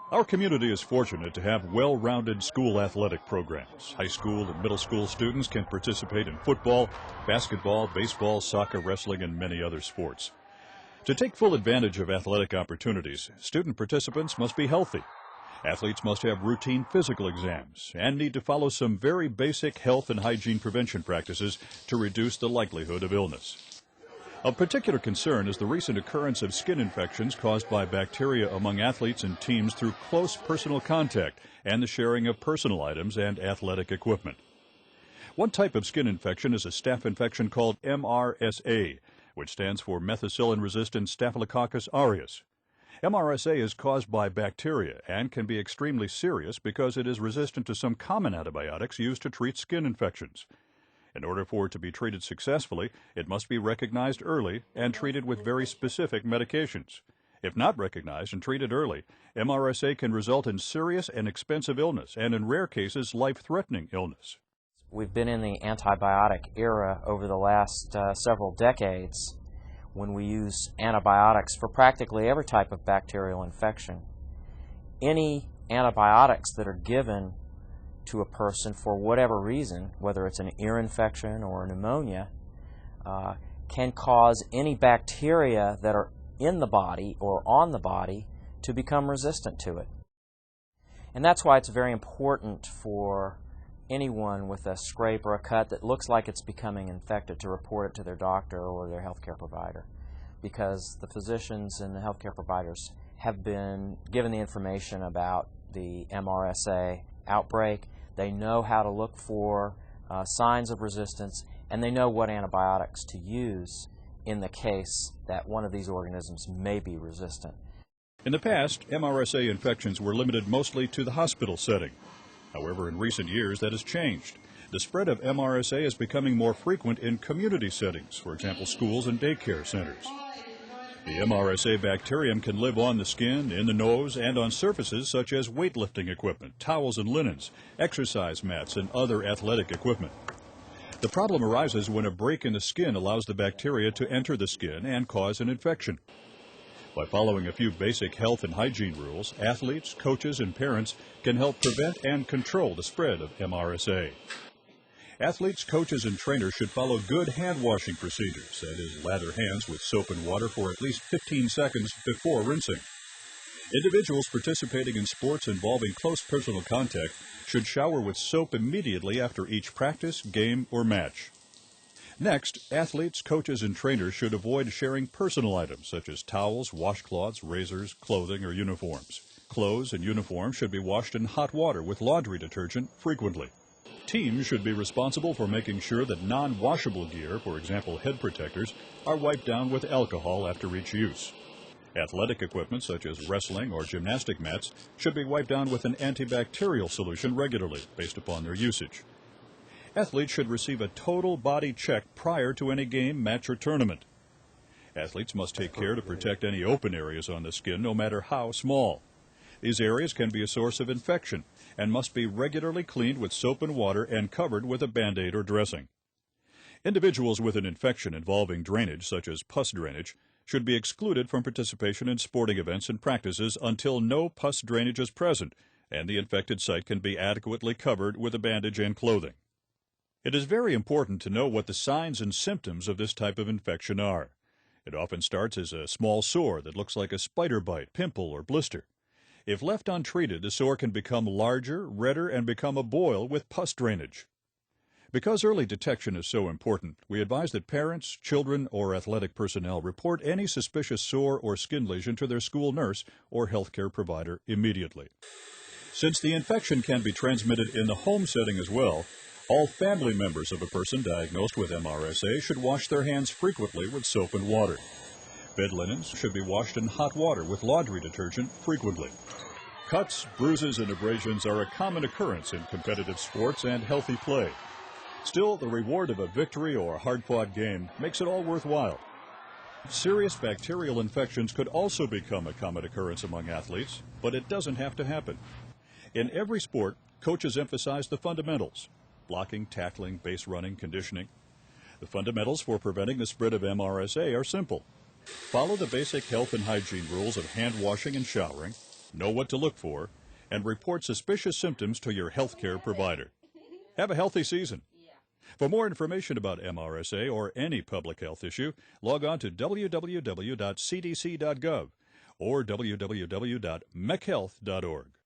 Our community is fortunate to have well-rounded school athletic programs. High school and middle school students can participate in football, basketball, baseball, soccer, wrestling, and many other sports. To take full advantage of athletic opportunities, student participants must be healthy. Athletes must have routine physical exams and need to follow some very basic health and hygiene prevention practices to reduce the likelihood of illness. Of particular concern is the recent occurrence of skin infections caused by bacteria among athletes and teams through close personal contact and the sharing of personal items and athletic equipment. One type of skin infection is a staph infection called MRSA, which stands for methicillin-resistant Staphylococcus aureus. MRSA is caused by bacteria and can be extremely serious because it is resistant to some common antibiotics used to treat skin infections. In order for it to be treated successfully, it must be recognized early and treated with very specific medications. If not recognized and treated early, MRSA can result in serious and expensive illness and, in rare cases, life-threatening illness. We've been in the antibiotic era over the last several decades when we use antibiotics for practically every type of bacterial infection. Any antibiotics that are given to a person for whatever reason, whether it's an ear infection or a pneumonia, can cause any bacteria that are in the body or on the body to become resistant to it. And that's why it's very important for anyone with a scrape or a cut that looks like it's becoming infected to report it to their doctor or their healthcare provider, because the physicians and the healthcare providers have been given the information about the MRSA outbreak. They know how to look for signs of resistance, and they know what antibiotics to use in the case that one of these organisms may be resistant. In the past, MRSA infections were limited mostly to the hospital setting. However, in recent years, that has changed. The spread of MRSA is becoming more frequent in community settings, for example, schools and daycare centers. The MRSA bacterium can live on the skin, in the nose, and on surfaces such as weightlifting equipment, towels and linens, exercise mats, and other athletic equipment. The problem arises when a break in the skin allows the bacteria to enter the skin and cause an infection. By following a few basic health and hygiene rules, athletes, coaches, and parents can help prevent and control the spread of MRSA. Athletes, coaches, and trainers should follow good hand-washing procedures, that is, lather hands with soap and water for at least 15 seconds before rinsing. Individuals participating in sports involving close personal contact should shower with soap immediately after each practice, game, or match. Next, athletes, coaches, and trainers should avoid sharing personal items such as towels, washcloths, razors, clothing, or uniforms. Clothes and uniforms should be washed in hot water with laundry detergent frequently. Teams should be responsible for making sure that non-washable gear, for example head protectors, are wiped down with alcohol after each use. Athletic equipment such as wrestling or gymnastic mats should be wiped down with an antibacterial solution regularly based upon their usage. Athletes should receive a total body check prior to any game, match, or tournament. Athletes must take care to protect any open areas on the skin, no matter how small. These areas can be a source of infection and must be regularly cleaned with soap and water and covered with a Band-Aid or dressing. Individuals with an infection involving drainage, such as pus drainage, should be excluded from participation in sporting events and practices until no pus drainage is present and the infected site can be adequately covered with a bandage and clothing. It is very important to know what the signs and symptoms of this type of infection are. It often starts as a small sore that looks like a spider bite, pimple, or blister. If left untreated, the sore can become larger, redder, and become a boil with pus drainage. Because early detection is so important, we advise that parents, children, or athletic personnel report any suspicious sore or skin lesion to their school nurse or healthcare provider immediately. Since the infection can be transmitted in the home setting as well, all family members of a person diagnosed with MRSA should wash their hands frequently with soap and water. Bed linens should be washed in hot water with laundry detergent frequently. Cuts, bruises, and abrasions are a common occurrence in competitive sports and healthy play. Still, the reward of a victory or a hard-fought game makes it all worthwhile. Serious bacterial infections could also become a common occurrence among athletes, but it doesn't have to happen. In every sport, coaches emphasize the fundamentals: blocking, tackling, base running, conditioning. The fundamentals for preventing the spread of MRSA are simple. Follow the basic health and hygiene rules of hand washing and showering. know what to look for, and report suspicious symptoms to your healthcare provider. Have a healthy season. For more information about MRSA or any public health issue, log on to www.cdc.gov or www.mechhealth.org.